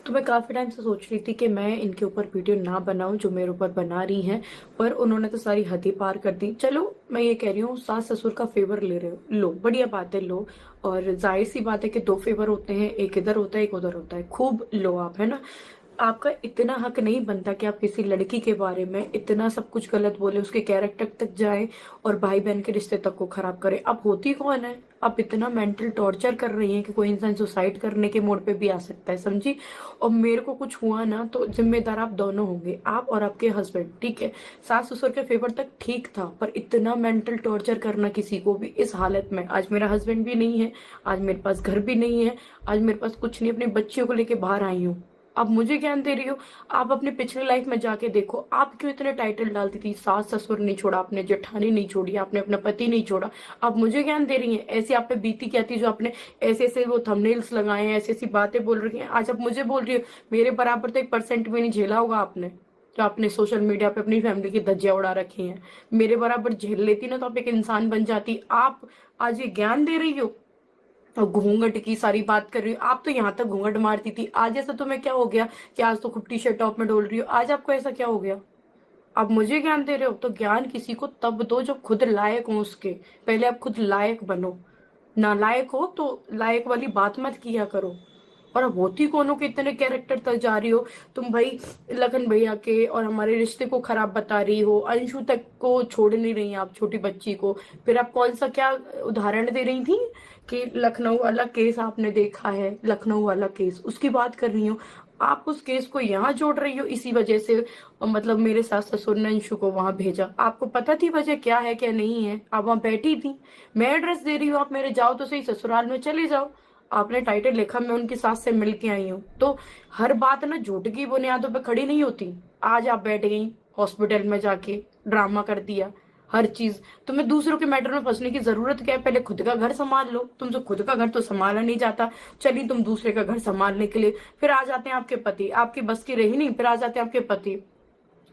तो मैं काफ़ी टाइम से सोच रही थी कि मैं इनके ऊपर वीडियो ना बनाऊं जो मेरे ऊपर बना रही हैं। पर उन्होंने तो सारी हदें पार कर दी। चलो, मैं ये कह रही हूँ, सास ससुर का फेवर ले रहे हो, लो, बढ़िया बात है, लो। और जाहिर सी बात है कि दो फेवर होते हैं, एक इधर होता है एक उधर होता है, खूब लो आप, है ना। आपका इतना हक नहीं बनता कि आप किसी लड़की के बारे में इतना सब कुछ गलत बोले, उसके कैरेक्टर तक जाए और भाई बहन के रिश्ते तक को खराब करे। आप होती कौन है? आप इतना मेंटल टॉर्चर कर रही हैं कि कोई इंसान सुसाइड करने के मोड पे भी आ सकता है, समझी। और मेरे को कुछ हुआ ना तो जिम्मेदार आप दोनों होंगे, आप और आपके हस्बैंड, ठीक है। सास ससुर के फेवर तक ठीक था, पर इतना मेंटल टॉर्चर करना किसी को भी इस हालत में। आज मेरा हस्बैंड भी नहीं है, आज मेरे पास घर भी नहीं है, आज मेरे पास कुछ नहीं, अपने बच्चियों को लेके बाहर आई हूँ। आप मुझे ज्ञान दे रही हो? आप अपने पिछले लाइफ में जाके देखो, आप क्यों इतने टाइटल डालती थी। सास ससुर नहीं छोड़ा आपने, जेठानी नहीं छोड़ी आपने, अपना पति नहीं छोड़ा। आप मुझे ज्ञान दे रही हैं? ऐसी आप पे बीती क्या थी जो आपने ऐसे ऐसे वो थंबनेल्स लगाए हैं, ऐसी ऐसी बातें बोल रही हैं, आज आप मुझे बोल रही हो। मेरे बराबर तो 1% भी नहीं झेला होगा आपने, जो आपने सोशल मीडिया पे अपनी फैमिली की धज्जियां उड़ा रखी हैं। मेरे बराबर झेल लेती ना तो आप एक इंसान बन जाती। आप आज ये ज्ञान दे रही हो और घूंघट की सारी बात कर रही हो। आप तो यहाँ तक घूंघट मारती थी, आज ऐसा तुम्हें क्या हो गया कि आज तो खूब टी शर्ट टॉप में डोल रही हो? आज आपको ऐसा क्या हो गया? आप मुझे ज्ञान दे रहे हो? तो ज्ञान किसी को तब दो जब खुद लायक हो उसके। पहले आप खुद लायक बनो। नालायक हो तो लायक वाली बात मत किया करो। और अब होती कौन हो कि इतने कैरेक्टर तक जा रही हो तुम भाई। लखन भैया के और हमारे रिश्ते को खराब बता रही हो, अंशु तक को छोड़ नहीं रही आप, छोटी बच्ची को। फिर आप कौन सा क्या उदाहरण दे रही थी कि लखनऊ वाला केस आपने देखा है, लखनऊ वाला केस उसकी बात कर रही हूँ। आप उस केस को यहाँ जोड़ रही हो इसी वजह से। मतलब मेरे सास ससुर ने अंशु को वहां भेजा, आपको पता थी वजह क्या है क्या नहीं है? आप वहां बैठी थी। मैं एड्रेस दे रही हूँ, आप मेरे जाओ तो सही, ससुराल में चले जाओ। आपने टाइटल लिखा मैं उनकी सास से मिल के आई हूँ, तो हर बात ना झूठ की बुनियादों पे खड़ी नहीं होती। आज आप बैठ गई हॉस्पिटल में जाके, ड्रामा कर दिया हर चीज। तुम्हें दूसरों के मैटर में फंसने की जरूरत क्या है? पहले खुद का घर संभाल लो, तुमसे खुद का घर तो संभाला नहीं जाता। चली तुम दूसरे का घर संभालने के लिए, फिर आ जाते हैं आपके पति, आपकी बस की रही नहीं, फिर आ जाते हैं आपके पति।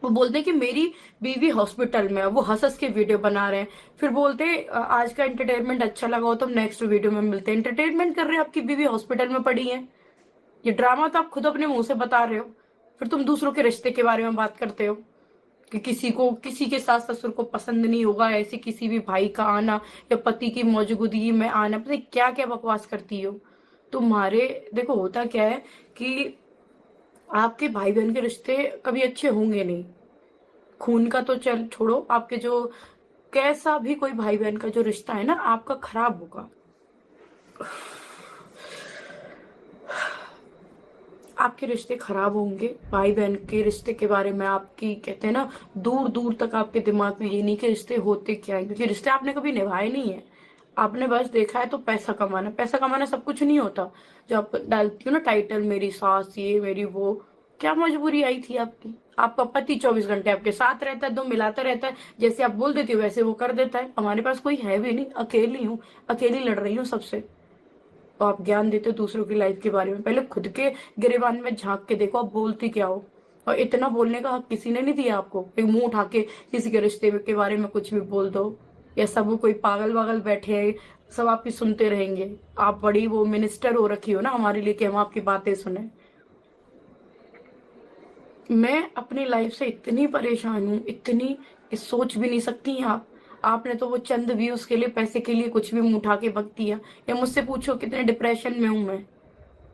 वो बोलते हैं कि मेरी बीवी हॉस्पिटल में है, वो हंस हंस के वीडियो बना रहे हैं। फिर बोलते हैं आज का एंटरटेनमेंट अच्छा लगा हो तो हम नेक्स्ट वीडियो में मिलते हैं। एंटरटेनमेंट कर रहे हैं, आपकी बीवी हॉस्पिटल में पड़ी है। ये ड्रामा तो आप खुद अपने मुंह से बता रहे हो। फिर तुम दूसरों के रिश्ते के बारे में बात करते हो कि किसी को किसी के सास ससुर को पसंद नहीं होगा, ऐसे किसी भी भाई का आना या पति की मौजूदगी में आना, पता नहीं क्या क्या बकवास करती हो तुम्हारे। देखो होता क्या है कि आपके भाई बहन के रिश्ते कभी अच्छे होंगे नहीं। खून का तो चल छोड़ो, आपके जो कैसा भी कोई भाई बहन का जो रिश्ता है ना आपका खराब होगा। आपके रिश्ते खराब होंगे। भाई बहन के रिश्ते के बारे में आपकी कहते हैं ना, दूर दूर तक आपके दिमाग में ये नहीं कि रिश्ते होते क्या है, क्योंकि रिश्ते आपने कभी निभाए नहीं है। आपने बस देखा है तो पैसा कमाना, पैसा कमाना सब कुछ नहीं होता। जो आप डालती हो ना टाइटल, मेरी सास ये मेरी वो, क्या मजबूरी आई थी आपकी? आपका पति 24 घंटे आपके साथ रहता है, दो मिलाता रहता है, जैसे आप बोल देती हो वैसे वो कर देता है। हमारे पास कोई है भी नहीं, अकेली हूँ, अकेली लड़ रही हूँ सबसे। तो आप ज्ञान देते हो दूसरों की लाइफ के बारे में, पहले खुद के गिरेबान में झांक के देखो आप बोलती क्या हो। और इतना बोलने का हक किसी ने नहीं दिया आपको, एक मुंह उठा के किसी के रिश्ते के बारे में कुछ भी बोल दो। या सब कोई पागल वागल बैठे हैं, सब आपकी सुनते रहेंगे। आप बड़ी वो मिनिस्टर हो रखी हो ना हमारे लिए कि हम आपकी बातें सुने। मैं अपनी लाइफ से इतनी परेशान हूँ, इतनी कि सोच भी नहीं सकती हैं आप। आपने तो वो चंद व्यूज के लिए, पैसे के लिए कुछ भी मुंह उठा के बक दिया। या मुझसे पूछो कितने डिप्रेशन में हूँ मैं।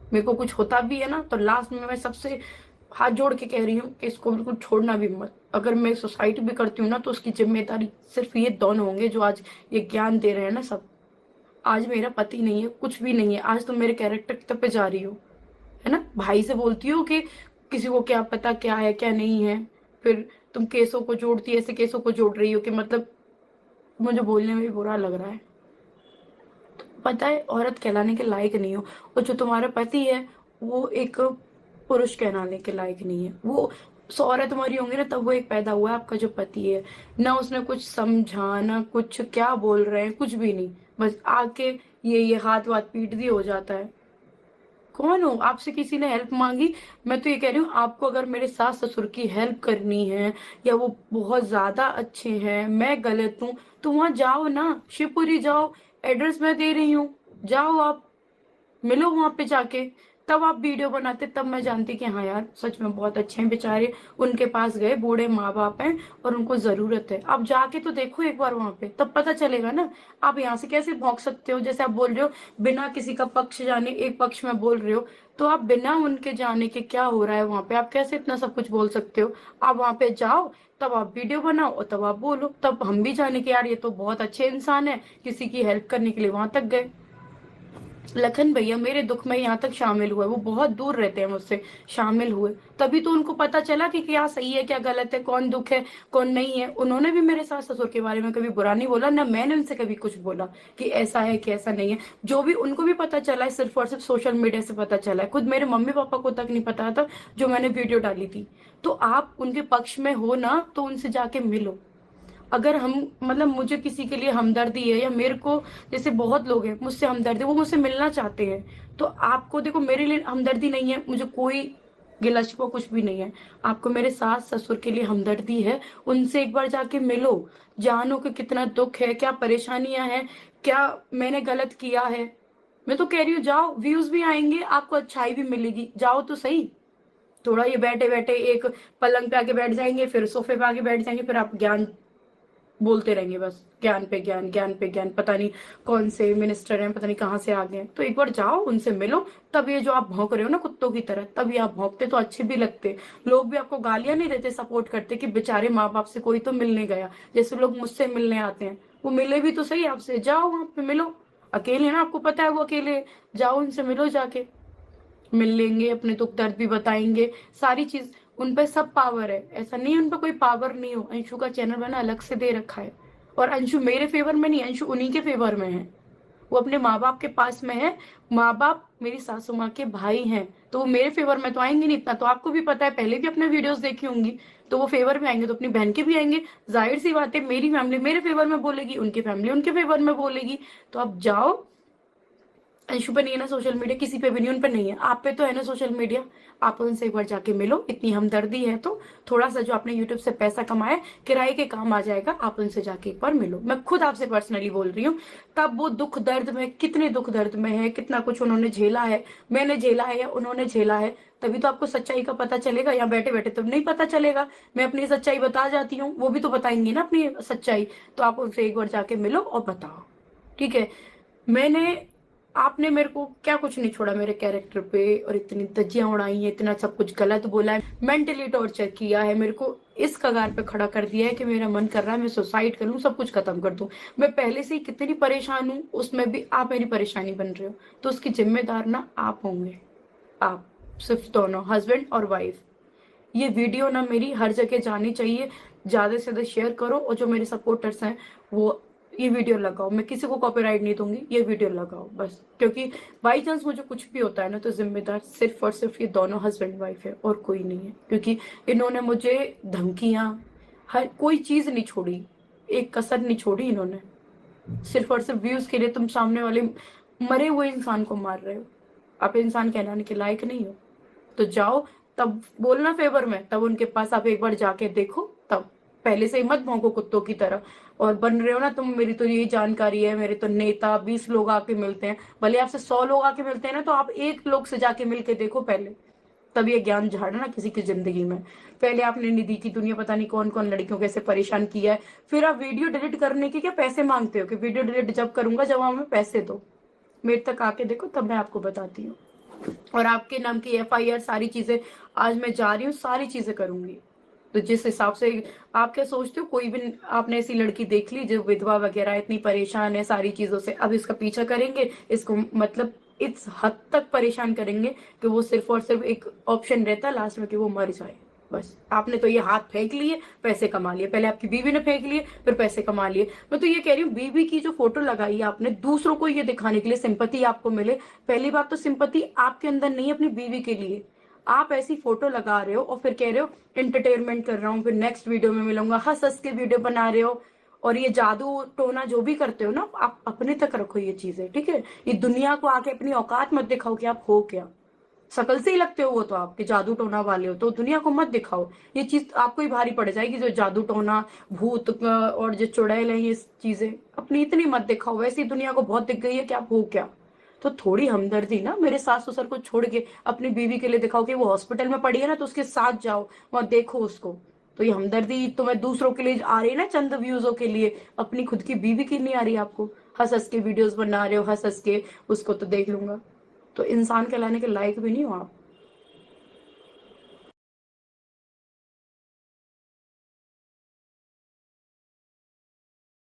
मेरे को कुछ होता भी है ना तो लास्ट में मैं सबसे हाथ जोड़ के कह रही हूँ कि इसको बिल्कुल छोड़ना भी मत। अगर मैं सुसाइड भी करती हूँ ना तो उसकी जिम्मेदारी सिर्फ ये दोनों होंगे जो आज ये ज्ञान दे रहे हैं ना सब। आज मेरा पति नहीं है, कुछ भी नहीं है, आज तुम मेरे कैरेक्टर पे जा रही हो, है ना। भाई से बोलती हो कि किसी को क्या पता क्या है क्या नहीं है। फिर तुम केसों को जोड़ती, ऐसे केसों को जोड़ रही हो कि मतलब मुझे बोलने में भी बुरा लग रहा है। पता है औरत कहलाने के लायक नहीं हो। और जो तुम्हारा पति है वो एक पुरुष कहलाने के लायक नहीं है। वो 100 तुम्हारी होंगी ना तब वो एक पैदा हुआ है, आपका जो पति है। ना उसने कुछ समझा, ना कुछ क्या बोल रहे हैं, कुछ भी नहीं। बस आके ये हाथ वाथ पीट दिए हो जाता है। कौन हो? आपसे किसी ने हेल्प मांगी? मैं तो ये कह रही हूँ, आपको अगर मेरे सास ससुर की हेल्प करनी है या वो बहुत ज्यादा अच्छे हैं, मैं गलत हूँ, तो वहां जाओ ना, शिवपुरी जाओ। एड्रेस मैं दे रही हूँ, जाओ आप, मिलो वहां पे जाके। तब आप वीडियो बनाते, तब मैं जानती कि हाँ यार सच में बहुत अच्छे हैं बेचारे, उनके पास गए, बूढ़े माँ बाप हैं और उनको जरूरत है। आप जाके तो देखो एक बार वहां पे, तब पता चलेगा ना। आप यहाँ से कैसे भौंक सकते हो, जैसे आप बोल रहे हो बिना किसी का पक्ष जाने एक पक्ष में बोल रहे हो, तो आप बिना उनके जाने के क्या हो रहा है वहां पे आप कैसे इतना सब कुछ बोल सकते हो। आप वहां पे जाओ, तब आप वीडियो बनाओ और तब आप बोलो, तब हम भी जाने के यार ये तो बहुत अच्छे इंसान है, किसी की हेल्प करने के लिए वहां तक गए। लखन भैया मेरे दुख में यहाँ तक शामिल हुए, वो बहुत दूर रहते हैं मुझसे, शामिल हुए, तभी तो उनको पता चला कि क्या सही है क्या गलत है, कौन दुख है कौन नहीं है। उन्होंने भी मेरे सास ससुर के बारे में कभी बुरा नहीं बोला, ना मैंने उनसे कभी कुछ बोला कि ऐसा है कि ऐसा नहीं है। जो भी उनको भी पता चला है सिर्फ और सिर्फ सोशल मीडिया से पता चला है, खुद मेरे मम्मी पापा को तक नहीं पता था जो मैंने वीडियो डाली थी। तो आप उनके पक्ष में हो ना, तो उनसे जाके मिलो। अगर हम मतलब मुझे किसी के लिए हमदर्दी है, या मेरे को जैसे बहुत लोग हैं मुझसे हमदर्दी, वो मुझसे मिलना चाहते हैं, तो आपको देखो मेरे लिए हमदर्दी नहीं है, मुझे कोई गिला शिकवा कुछ भी नहीं है। आपको मेरे सास ससुर के लिए हमदर्दी है, उनसे एक बार जाके मिलो, जानो कि कितना दुख है, क्या परेशानियां हैं, क्या मैंने गलत किया है। मैं तो कह रही हूँ जाओ, व्यूज भी आएंगे, आपको अच्छाई भी मिलेगी, जाओ तो सही। थोड़ा ये बैठे बैठे एक पलंग पे आके बैठ जाएंगे, फिर सोफे पे आके बैठ जाएंगे, फिर आप ज्ञान बोलते रहेंगे बस, ज्ञान पे ज्ञान, ज्ञान पे ज्ञान, पता नहीं कौन से मिनिस्टर हैं, पता नहीं कहाँ से आ गए हैं। तो एक बार जाओ उनसे मिलो, तब ये जो आप भौंक रहे हो ना कुत्तों की तरह, तब ये आप भौंकते तो अच्छे भी लगते। लोग भी आपको गालियां नहीं देते, सपोर्ट करते कि बेचारे माँ बाप से कोई तो मिलने गया, जैसे लोग मुझसे मिलने आते हैं, वो मिले भी तो सही आपसे, जाओ वहां पे मिलो। अकेले ना, आपको पता है वो अकेले, जाओ उनसे मिलो जाके, मिल लेंगे, अपने दुख दर्द भी बताएंगे, सारी चीज। उन पे सब पावर है, ऐसा नहीं उन पे कोई पावर नहीं हो। अंशु का चैनल मैंने अलग से दे रखा है, और अंशु मेरे फेवर में नहीं, अंशु उन्हीं के फेवर में है, वो अपने माँ बाप के पास में है। माँ बाप मेरी सासू माँ के भाई हैं, तो वो मेरे फेवर में तो आएंगे नहीं, इतना तो आपको भी पता है, पहले भी अपने वीडियोस देखी होंगी। तो वो फेवर में आएंगे तो अपनी बहन के भी आएंगे, जाहिर सी बात है, मेरी फैमिली मेरे फेवर में बोलेगी, उनकी फैमिली उनके फेवर में बोलेगी। तो आप जाओ, अंशु पे नहीं है ना सोशल मीडिया, किसी पे भी नहीं, उन पे नहीं है, आप पे तो है ना सोशल मीडिया, आप उनसे एक बार जाके मिलो, इतनी हमदर्दी है तो। थोड़ा सा जो आपने यूट्यूब से पैसा कमाया, किराए के काम आ जाएगा, आप उनसे जाके एक बार मिलो, मैं खुद आपसे पर्सनली बोल रही हूँ। तब वो दुख दर्द में, कितने दुख दर्द में है, कितना कुछ उन्होंने झेला है, मैंने झेला है या उन्होंने झेला है, तभी तो आपको सच्चाई का पता चलेगा। यहाँ बैठे बैठे तो नहीं पता चलेगा, मैं अपनी सच्चाई बता जाती हूँ, वो भी तो बताएंगी ना अपनी सच्चाई। तो आप उनसे एक बार जाके मिलो और बताओ, ठीक है। मैंने आपने मेरे को क्या कुछ नहीं छोड़ा मेरे कैरेक्टर पे, और इतनी धज्जियां उड़ाई है, इतना सब कुछ गलत बोला है, मेंटली टॉर्चर किया है, मेरे को इस कगार पे खड़ा कर दिया है कि मेरा मन कर रहा है मैं सुसाइड करूं, सब कुछ खत्म कर दूं। मैं पहले से ही कितनी परेशान हूं, उसमें भी आप मेरी परेशानी बन रहे हो, तो उसकी जिम्मेदार ना आप होंगे, आप, सिर्फ दोनों हस्बैंड और वाइफ। ये वीडियो ना मेरी हर जगह जानी चाहिए, ज्यादा से ज्यादा शेयर करो, और जो मेरे सपोर्टर्स हैं वो ये वीडियो लगाओ, मैं किसी को कॉपीराइट नहीं दूंगी, ये वीडियो लगाओ बस, क्योंकि बाई चांस मुझे कुछ भी होता है ना, तो जिम्मेदार सिर्फ और सिर्फ ये दोनों हस्बैंड वाइफ है, और कोई नहीं है। क्योंकि इन्होंने मुझे धमकियां, हर कोई चीज नहीं छोड़ी, एक कसर नहीं छोड़ी इन्होंने, सिर्फ और सिर्फ व्यूज के लिए तुम सामने वाले मरे हुए इंसान को मार रहे हो, आप इंसान कहलाने के लायक नहीं हो। तो जाओ, तब बोलना फेवर में, तब उनके पास आप एक बार जाके देखो, तब पहले से ही मत भौंको कुत्तों की तरह। और बन रहे हो ना तुम, मेरी तो यही जानकारी है, मेरे तो नेता 20 लोग आके मिलते हैं, भले आपसे 100 लोग आके मिलते हैं ना, तो आप एक लोग से जाके मिल के देखो पहले, तब ये ज्ञान झाड़ना किसी की जिंदगी में। पहले आपने निधि की दुनिया पता नहीं कौन कौन लड़कियों को कैसे परेशान किया है, फिर आप वीडियो डिलीट करने के क्या पैसे मांगते हो कि वीडियो डिलीट जब करूंगा जब हमें पैसे दो। मेरे तक आके देखो, तब मैं आपको बताती हूँ। और आपके नाम की एफआईआर, सारी चीजें आज मैं जा रही हूँ, सारी चीजें करूंगी। तो जिस हिसाब से आप क्या सोचते हो, कोई भी आपने ऐसी लड़की देख ली जो विधवा वगैरह इतनी परेशान है सारी चीजों से, अब इसका पीछा करेंगे, इसको मतलब इस हद तक परेशान करेंगे कि वो सिर्फ और सिर्फ एक ऑप्शन रहता है लास्ट में कि वो मर जाए। बस आपने तो ये हाथ फेंक लिए, पैसे कमा लिए, पहले आपकी बीवी ने फेंक लिए, फिर पैसे कमा लिए। मैं तो ये कह रही हूँ, बीवी की जो फोटो लगाई है आपने दूसरों को ये दिखाने के लिए, सिंपैथी आपको मिले। पहली बात तो सिंपैथी आपके अंदर नहीं है अपनी बीवी के लिए, आप ऐसी फोटो लगा रहे हो और फिर कह रहे हो एंटरटेनमेंट कर रहा हूँ, फिर नेक्स्ट वीडियो में मिलूंगा, हंस हंस के वीडियो बना रहे हो। और ये जादू टोना जो भी करते हो ना, आप अपने तक रखो ये चीजें, ठीक है। ये दुनिया को आके अपनी औकात मत दिखाओ कि आप हो क्या, शकल से ही लगते हो वो तो आपके जादू टोना वाले हो, तो दुनिया को मत दिखाओ। ये चीज आपको ही भारी पड़ जाएगी, जो जादू टोना भूत और जो चुड़ैल है, ये चीजें अपनी इतनी मत दिखाओ, वैसी दुनिया को बहुत दिख गई है कि आप हो क्या। तो थोड़ी हमदर्दी ना मेरे सास ससुर को छोड़ के अपनी बीवी के लिए दिखाओ कि वो हॉस्पिटल में पड़ी है ना, तो उसके साथ जाओ, वहां देखो उसको। तो ये हमदर्दी तो मैं दूसरों के लिए आ रही है ना, चंद व्यूजों के लिए, अपनी खुद की बीवी की नहीं आ रही आपको। हंस हंस के वीडियोस बना रहे हो, हंस हंस के, उसको तो देख लूंगा। तो इंसान कहलाने के लायक भी नहीं हो आप।